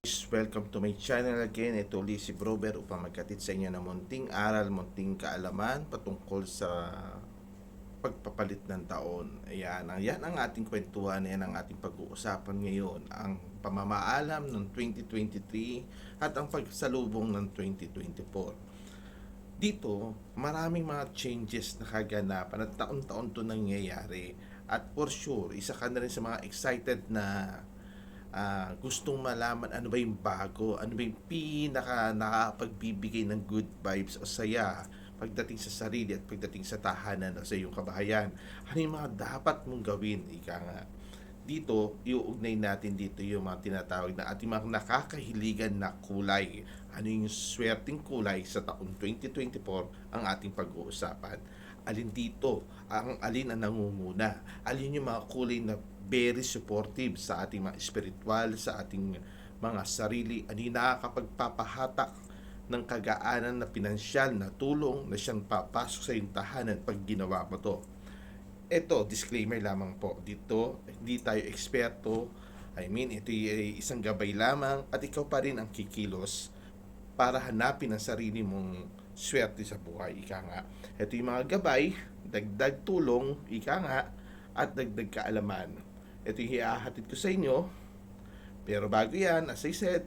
Welcome to my channel again. Ito ulit si Brober upang magkatid sa inyo ng munting aral, munting kaalaman patungkol sa pagpapalit ng taon. Yan ang ating kwentuhan, yan ang ating pag-uusapan ngayon. Ang pamamaalam ng 2023 at ang pagsalubong ng 2024. Dito, maraming mga changes na kaganapan at taon-taon to nangyayari. At for sure, isa ka na rin sa mga excited na gustong malaman ano ba yung bago, ano ba yung pinaka nakapagbibigay ng good vibes o saya pagdating sa sarili at pagdating sa tahanan o sa iyong kabahayan. Ano yung mga dapat mong gawin, ika nga. Dito, iuugnay natin dito yung mga tinatawag na ating mga nakakahiligan na kulay. Ano yung swerteng kulay sa taong 2024 ang ating pag-uusapan. Alin dito, alin ang nangunguna, alin yung mga kulay na very supportive sa ating mga spiritual, sa ating mga sarili, ano yung nakakapagpapahatak ng kagaanan na pinansyal na tulong na siyang papasok sa iyong tahanan pag ginawa mo to. Ito, disclaimer lamang po. Dito, hindi tayo eksperto. Ito ay isang gabay lamang at ikaw pa rin ang kikilos para hanapin ang sarili mong swerte sa buhay, ika nga. Ito yung mga gabay, dagdag tulong, ika nga, at dagdag kaalaman. Ito yung hiahatid ko sa inyo. Pero bago yan, as I said,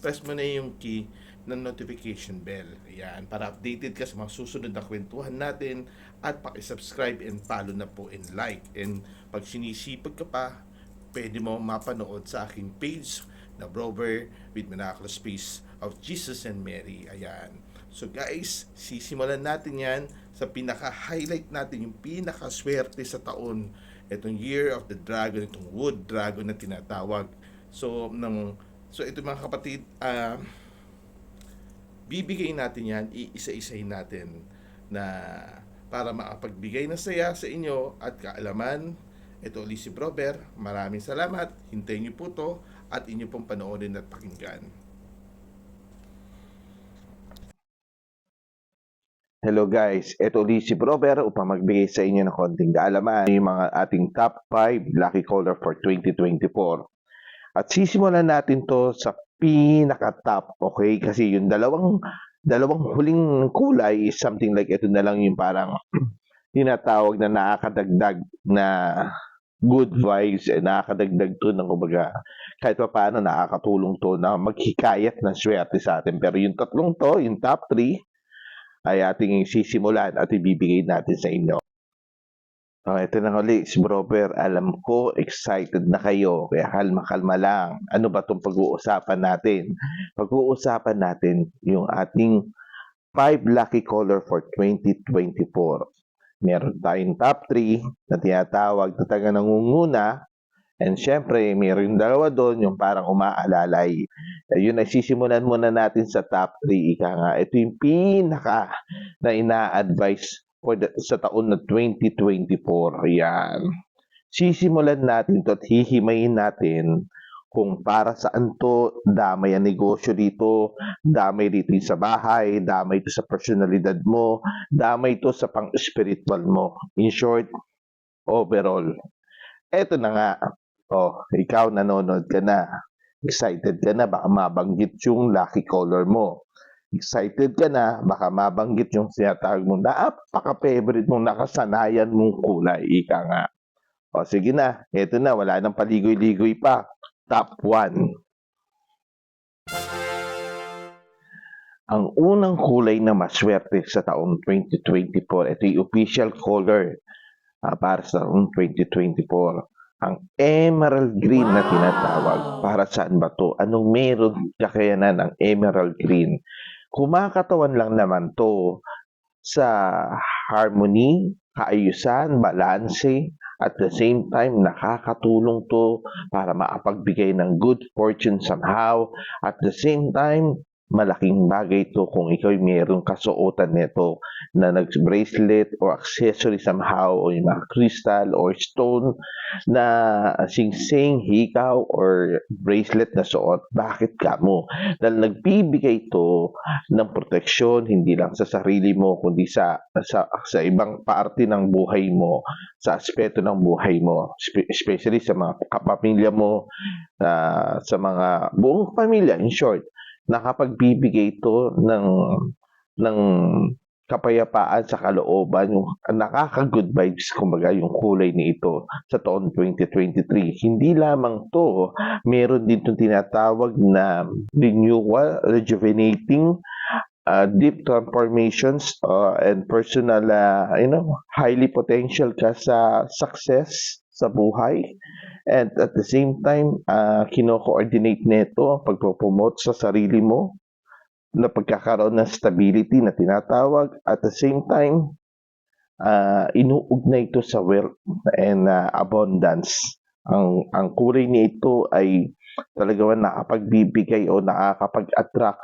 press mo na yung key ng notification bell. Ayan, para updated ka sa mga susunod na kwentuhan natin at pakisubscribe and follow na po and like. And pag sinisipag ka pa, pwede mo mapanood sa aking page na Brober with Miraculous Peace of Jesus and Mary. Ayan. So guys, sisimulan natin yan sa pinaka-highlight natin, yung pinaka-swerte sa taon. Itong Year of the Dragon, itong Wood Dragon na tinatawag. So ito mga kapatid, bibigay natin yan, iisa-isahin natin na para makapagbigay ng saya sa inyo at kaalaman. Ito ulit si Brober. Maraming salamat. Hintayin niyo po to at inyo pong panoorin at pakinggan. Hello guys, ito ulit si Brober upang magbigay sa inyo ng konting kaalaman yung mga ating top 5 lucky color for 2024. At sisimulan natin to sa pinaka-top, okay? Kasi yung dalawang huling kulay is something like ito na lang yung parang tinatawag na nakakadagdag na good vibes, nakakadagdag to ng kumbaga kahit pa paano nakakatulong to na maghikayat ng swerte sa atin. Pero yung tatlong to, yung top 3, ay ating sisimulan at ibibigay natin sa inyo. Ito na ulit, Brober. Alam ko, excited na kayo. Kaya kalma-kalma lang. Ano ba itong pag-uusapan natin? Pag-uusapan natin yung ating 5 lucky color for 2024. Meron tayong top 3 na tinatawag na taga nangunguna. And syempre, mayroon dalawa doon, yung parang umaalalay. Yun ay sisimulan muna natin sa top 3. Ika nga, ito yung pinaka na ina-advise sa taon na 2024. Yan. Sisimulan natin to at hihimayin natin kung para saan to, damay ang negosyo dito, damay dito sa bahay, damay ito sa personalidad mo, damay ito sa pang-spiritual mo. In short, overall. Eto na nga. Ikaw nanonood ka na. Excited ka na, baka mabanggit yung lucky color mo. Excited ka na, baka mabanggit yung sinatawag mo na napaka-favorite mong nakasanayan mong kulay. Ika nga. Sige na. Eto na, wala nang paligoy-ligoy pa. Top 1. Ang unang kulay na maswerte sa taong 2024, ito yung official color para sa taong 2024. Ang emerald green na tinatawag. Para saan ba to? Anong meron kakayanan ng emerald green? Kumakatawan lang naman to sa harmony, kaayusan, balanse, at the same time, nakakatulong to para makapagbigay ng good fortune somehow. At the same time, malaking bagay ito kung ikaw ay mayroong kasuotan nito na nag-bracelet or accessory somehow o yung mga crystal or stone na singsing, hikaw or bracelet na suot. Bakit ka mo? Dahil nagbibigay ito ng proteksyon hindi lang sa sarili mo kundi sa ibang parte ng buhay mo, sa aspeto ng buhay mo, especially sa mga kapamilya mo, sa mga buong pamilya in short. Nakapagbibigay ito ng kapayapaan sa kalooban, yung nakaka-good vibes kumbaga yung kulay nito sa taon 2023. Hindi lamang 'to, meron din 'tong tinatawag na renewal, rejuvenating, deep transformations, and personal, highly potential ka sa success sa buhay. And at the same time, kino-coordinate nito ang pagpo-promote sa sarili mo na pagkakaroon ng stability na tinatawag. At the same time, inuugnay ito sa wealth and abundance. Ang kulay nito ay talagang nakapagbibigay o nakakapag-attract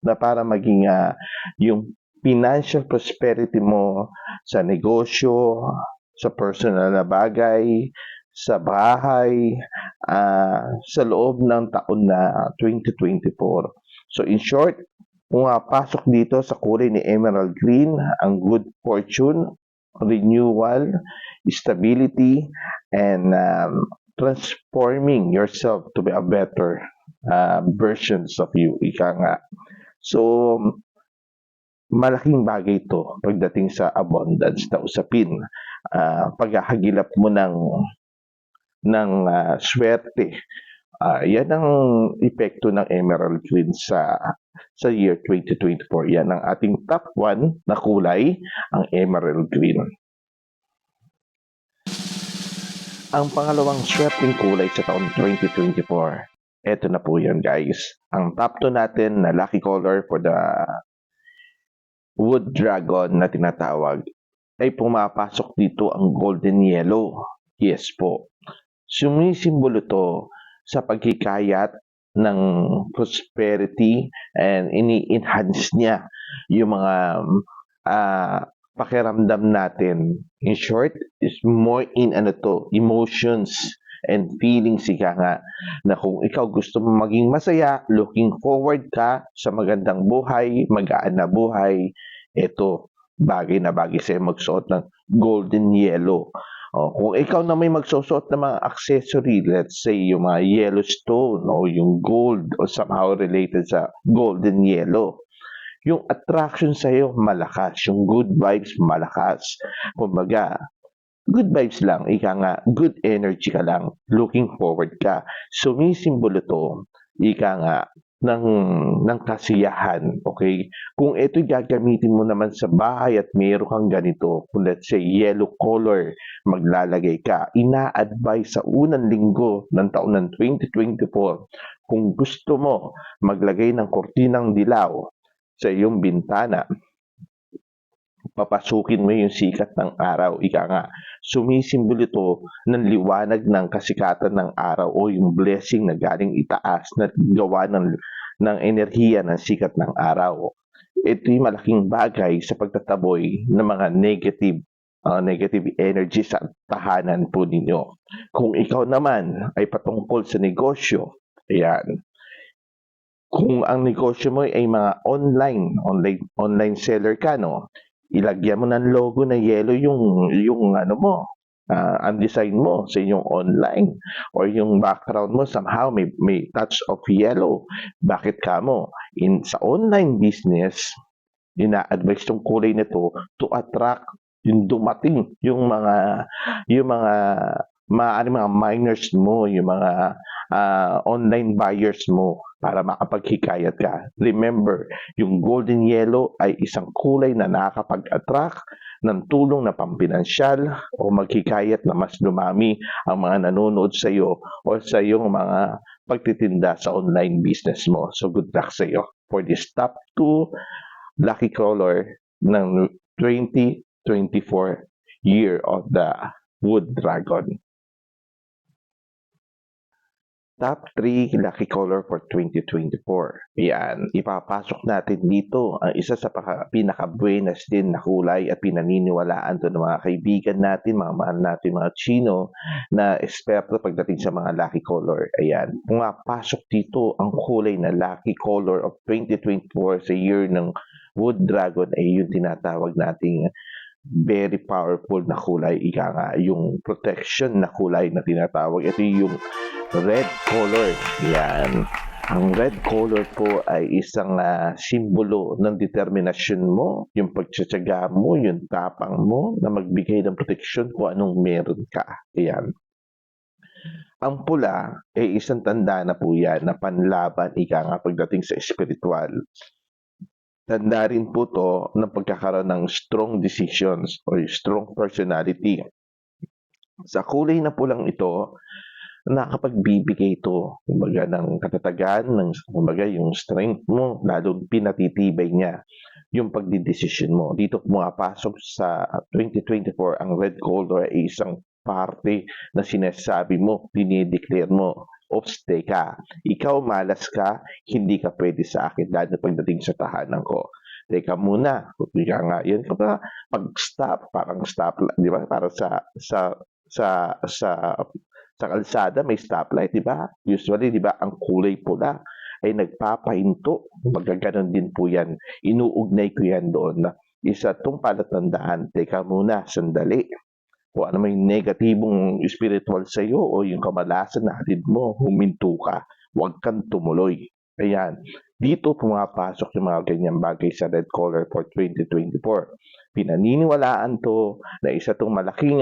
na para maging yung financial prosperity mo sa negosyo, sa personal na bagay, sa bahay, sa loob ng taon na 2024. So in short, pumapasok dito sa kulay ni emerald green ang good fortune, renewal, stability, and transforming yourself to be a better versions of you. Ika nga. So, malaking bagay ito pagdating sa abundance na usapin. Paghahagilap mo ng swerte. Yan ang epekto ng emerald green sa year 2024. Yan ang ating top 1 na kulay, ang emerald green. Ang pangalawang swerteng kulay sa taon 2024. Eto na po yan guys. Ang top 2 natin na lucky color for the wood dragon na tinatawag ay pumapasok dito ang golden yellow. Yes po. Sumisimbolo to sa paghikayat ng prosperity and ini-enhance niya yung mga pakiramdam natin. In short, is more in emotions and feelings ika nga na kung ikaw gusto mo maging masaya, looking forward ka sa magandang buhay, magaan na buhay, eto, bagay na bagay sa'yo magsuot ng golden yellow. Kung ikaw na may magsusuot ng mga accessory, let's say yung mga yellow stone o yung gold o somehow related sa golden yellow, yung attraction sa'yo malakas, yung good vibes malakas. Kumbaga, good vibes lang, ika nga, good energy ka lang, looking forward ka. Sumisimbolo to, ika nga, ng kasiyahan, okay? Kung ito'y gagamitin mo naman sa bahay at meron kang ganito, kung let's say yellow color, maglalagay ka, ina-advise sa unang linggo ng taon ng 2024, kung gusto mo maglagay ng kortinang dilaw sa iyong bintana, papasukin mo yung sikat ng araw, ika nga, sumisimbolo ito ng liwanag ng kasikatan ng araw o yung blessing na galing itaas na gawa ng enerhiya ng sikat ng araw. Ito'y malaking bagay sa pagtataboy ng mga negative energy sa tahanan po ninyo. Kung ikaw naman ay patungkol sa negosyo, ayan, kung ang negosyo mo ay mga online seller ka, no, ilagyan mo ng logo na yellow yung ano mo, ang design mo sa yung online or yung background mo somehow may touch of yellow. Bakit ka mo? Sa online business, ina-advise tong kulay nito to attract yung dumating yung mga mga miners mo, yung mga online buyers mo para makapaghikayat ka. Remember, yung golden yellow ay isang kulay na nakakapag-attract ng tulong na pampinansyal o maghikayat na mas dumami ang mga nanonood sa iyo o sa iyong mga pagtitinda sa online business mo. So good luck sa iyo for this top 2 lucky color ng 2024 year of the wood dragon. Top 3 lucky color for 2024. Ayan, ipapasok natin dito ang isa sa pinaka-buenas din na kulay at pinaniniwalaan to ng mga kaibigan natin, mga mahal natin, mga Chino na esperto pagdating sa mga lucky color. Ayan, pumapasok dito ang kulay na lucky color of 2024 sa year ng Wood Dragon ay yung tinatawag nating very powerful na kulay, ika nga, yung protection na kulay na tinatawag. Ito yung red color. Yan. Ang red color po ay isang simbolo ng determinasyon mo, yung pagtsatsaga mo, yung tapang mo na magbigay ng proteksyon kung anong meron ka. Yan. Ang pula ay isang tanda na po yan na panlaban, ika nga, pagdating sa spiritual. Tanda rin po to ng pagkakaroon ng strong decisions or strong personality. Sa kulay na pulang ito, nakapagbibigay ito, kumbaga, ng katatagan, kumbaga, yung strength mo, lalong pinatitibay niya yung pagdidesisyon mo. Dito pumapasok sa 2024, ang red color ay isang parte na sinasabi mo, dinideclare mo, oops, teka, ikaw malas ka, hindi ka pwede sa akin dahil pagdating sa tahanan ko. Teka muna, ika nga, yun ka ba, pag-stop, parang stop, di ba? Para sa kalsada may stoplight, di ba? Usually, di ba, ang kulay pula ay nagpapahinto. Magaganon din po yan. Inuugnay ko yan doon na isa tong palatandaan. Teka muna, sandali. Kung ano may negatibong spiritual sa iyo o yung kamalasan na hatid mo, huminto ka. Huwag kang tumuloy. Ayan. Dito pumapasok yung mga ganyang bagay sa red color for 2024. Pinaniniwalaan to na isa tong malaking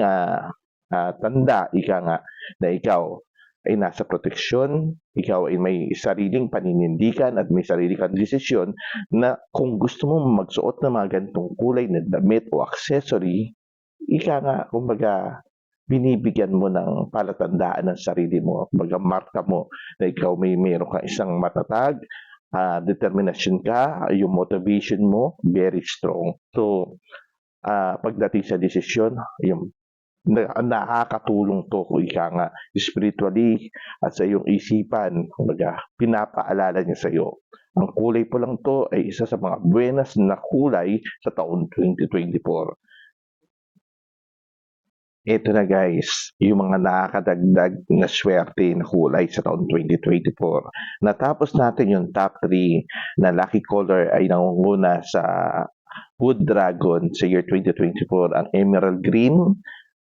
tanda, ika nga, na ikaw ay nasa proteksyon, ikaw ay may sariling paninindigan at may sarili kang desisyon na kung gusto mo magsuot ng mga ganitong kulay na damit o accessory, ika nga, kumbaga, binibigyan mo ng palatandaan ng sarili mo, kumbaga, marka mo na ikaw meron kang isang matatag, determination ka, yung motivation mo, very strong. So, pagdating sa desisyon, yung nakakatulong to, kung ika nga, spiritually at sa iyong isipan, kumbaga, pinapaalala niya sa iyo. Ang kulay po lang to ay isa sa mga buenas na kulay sa taon 2024. Ito na guys, yung mga nakakadagdag na swerte na kulay sa taon 2024. Natapos natin yung top 3 na lucky color ay nangunguna sa Wood Dragon sa year 2024, ang emerald green,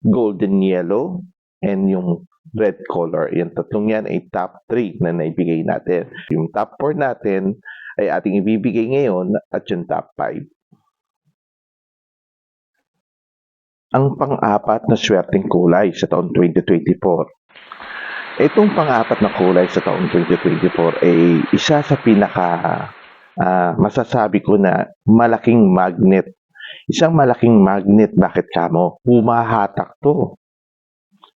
golden yellow, and yung red color. Yung tatlong yan ay top 3 na naibigay natin. Yung top 4 natin ay ating ibibigay ngayon at yung top 5. Ang pang-apat na swerteng kulay sa taon 2024. Itong pang-apat na kulay sa taon 2024 ay isa sa masasabi ko na malaking magnet. Isang malaking magnet, bakit kamo? Humahatak to.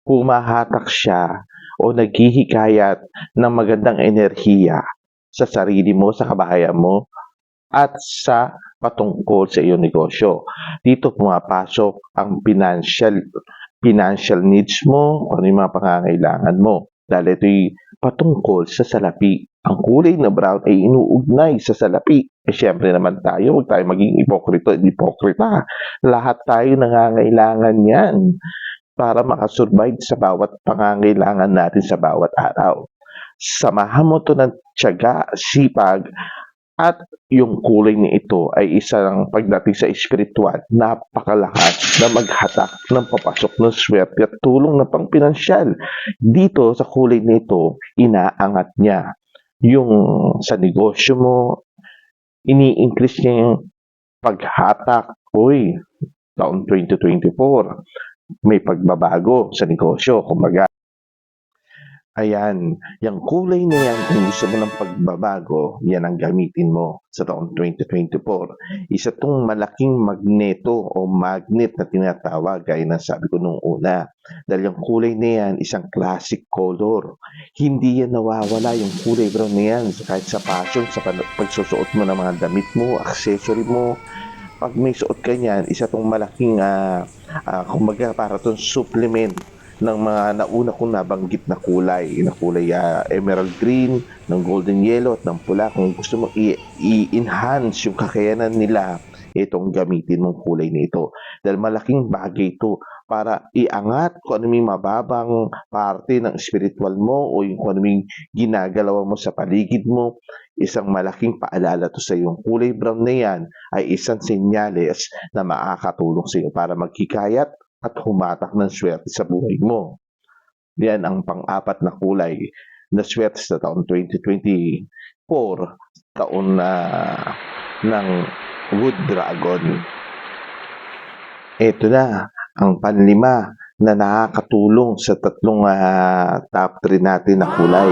Humahatak siya o naghihikayat ng magandang enerhiya sa sarili mo, sa kabahayan mo, at sa patungkol sa iyong negosyo. Dito pumapasok ang financial needs mo, ano yung mga pangangailangan mo. Dahil ito'y patungkol sa salapi. Ang kulay na brown ay inuugnay sa salapi. Siyempre naman tayo, huwag tayo maging hipokrita. Lahat tayo nangangailangan yan para makasurvive sa bawat pangangailangan natin sa bawat araw. Samahan mo to ng tiyaga, sipag, at yung kulay ni ito ay isang pagdating sa espiritual, napakalakas na maghatak ng papasok ng swerte at tulong na pang-pinansyal. Dito sa kulay nito, inaangat niya yung sa negosyo mo, ini-increase niya yung paghatak. Uy, taon 2024, may pagbabago sa negosyo, kumbaga. Ayan, yung kulay na yan, kung gusto mo ng pagbabago, yan ang gamitin mo sa taong 2024. Isa tong malaking magneto o magnet na tinatawag, gaya na sabi ko nung una. Dahil yung kulay na yan, isang classic color. Hindi yan nawawala, yung kulay brown na yan, kahit sa fashion, sa pagsusuot mo ng mga damit mo, accessory mo. Pag may suot ka yan, isa tong malaking, kumbaga, para tong supplement ng mga nauna kong nabanggit na kulay emerald green, ng golden yellow at ng pula. Kung gusto mo i-enhance yung kakayanan nila, itong gamitin mong kulay na ito. Dahil malaking bagay ito para iangat kung ano yung mababang parte ng spiritual mo o yung kung ano yung ginagalaw mo sa paligid mo. Isang malaking paalala to sa yung kulay brown na yan ay isang senyales na makakatulong sa iyo para maghikayat at humatak ng swerte sa buhay mo. Yan ang pang-apat na kulay na swerte sa taon 2024, taon na ng Wood Dragon. Ito na ang panlima na nakakatulong sa tatlong top 3 natin na kulay.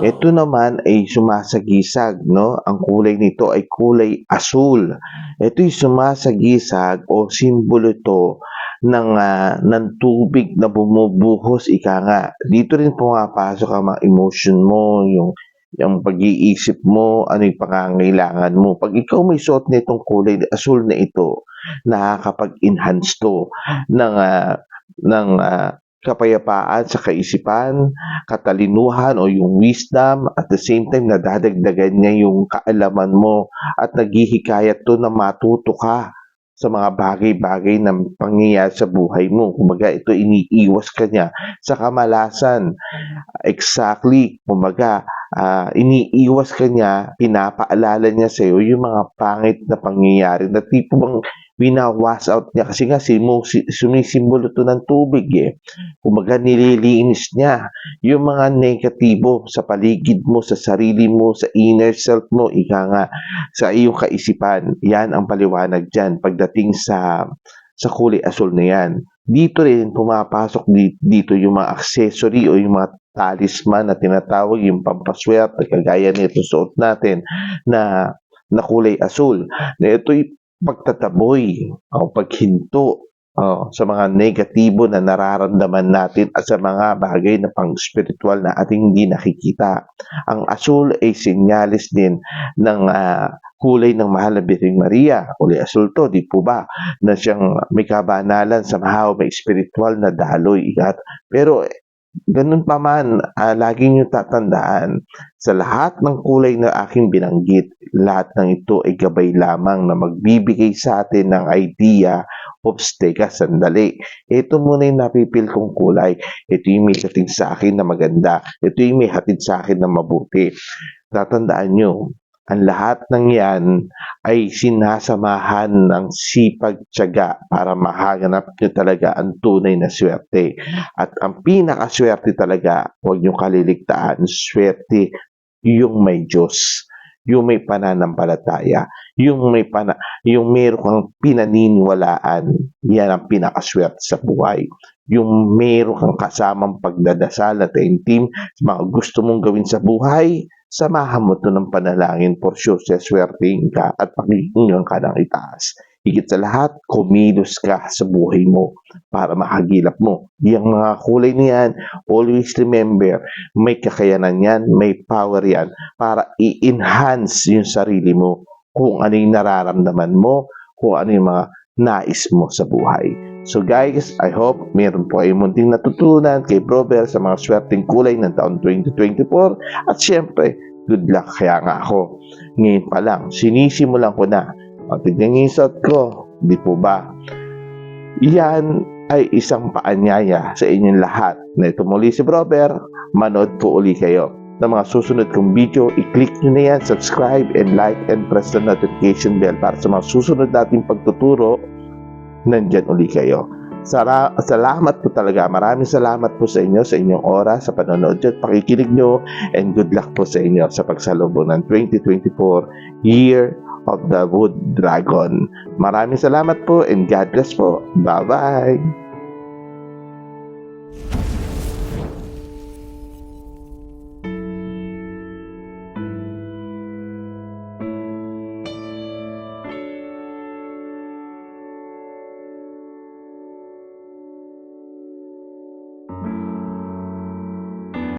Ito naman ay sumasagisag, no? Ang kulay nito ay kulay asul. Ito ay sumasagisag o simbolo ito ng tubig na bumubuhos, ika nga. Dito rin pumapasok ang mga emotion mo, yung pag-iisip mo, ano yung pangangailangan mo. Pag ikaw may suot nitong kulay asul na ito, nakakapag-enhance to ng kapayapaan sa kaisipan, katalinuhan o yung wisdom, at the same time nadadagdagan niya yung kaalaman mo at naghihikayat to na matuto ka sa mga bagay-bagay na pangyayari sa buhay mo. Kumbaga, ito iniiwas ka niya sa kamalasan. Exactly. Kumbaga, iniiwas ka niya, pinapaalala niya sa iyo yung mga pangit na pangyayari na tipo bang winawas out niya kasi nga sumisimbolo to ng tubig eh. Kumbaga nililinis niya yung mga negatibo sa paligid mo, sa sarili mo, sa inner self mo, ika nga, sa iyong kaisipan. Yan ang paliwanag dyan pagdating sa kulay asul na yan. Dito rin pumapasok dito yung mga accessory o yung mga talisman na tinatawag, yung pampaswerte, kagaya nito suot natin na kulay asul. Na ito'y pagtataboy o paghinto sa mga negatibo na nararamdaman natin at sa mga bagay na pang-spiritual na ating hindi nakikita. Ang asul ay sinyalis din ng kulay ng mahal na Birheng Maria. Kulay asul to, di po ba? Na siyang may kabanalan, somehow may spiritual na daloy. Pero ganun pa man, lagi niyo tatandaan, sa lahat ng kulay na aking binanggit, lahat ng ito ay gabay lamang na magbibigay sa atin ng idea of teka, sandali. Ito muna yung napipil kong kulay. Ito yung may hatid sa akin na maganda. Ito yung may hatid sa akin na mabuti. Tatandaan nyo, ang lahat ng yan ay sinasamahan ng sipag tiyaga para mahanap nyo talaga ang tunay na swerte. At ang pinakaswerte talaga, huwag nyo kaliligtaan, swerte yung may Diyos, yung may pananampalataya, yung meron kang pinaniniwalaan. Yan ang pinakaswerte sa buhay. Yung meron kang kasamang pagdadasal at team sa mga gusto mong gawin sa buhay, samahan mo ito ng panalangin for sure, swertein ka at pakinggan ka ng itaas. Higit sa lahat, kumilos ka sa buhay mo para makagilap mo. Yung mga kulay niyan, always remember, may kakayanan yan, may power yan para i-enhance yung sarili mo kung ano yung nararamdaman mo, kung ano yung mga nais mo sa buhay. So guys, I hope meron po ay munting natutunan kay Brober sa mga swerteng kulay ng taon 2024 at syempre, good luck. Kaya nga ako, ngayon pa lang, sinisimulan ko na. O, tignan yung suot ko, di po ba? Yan ay isang paanyaya sa inyong lahat. Na ito muli si Brober, manood po uli kayo ng mga susunod kong video. I-click nyo na yan, subscribe and like and press the notification bell para sa mga susunod nating pagtuturo, nandyan uli kayo. Salamat po talaga. Maraming salamat po sa inyo, sa inyong oras, sa panonood at pakikinig nyo, and good luck po sa inyo sa pagsalubong ng 2024 Year of the Wood Dragon. Maraming salamat po and God bless po. Bye-bye!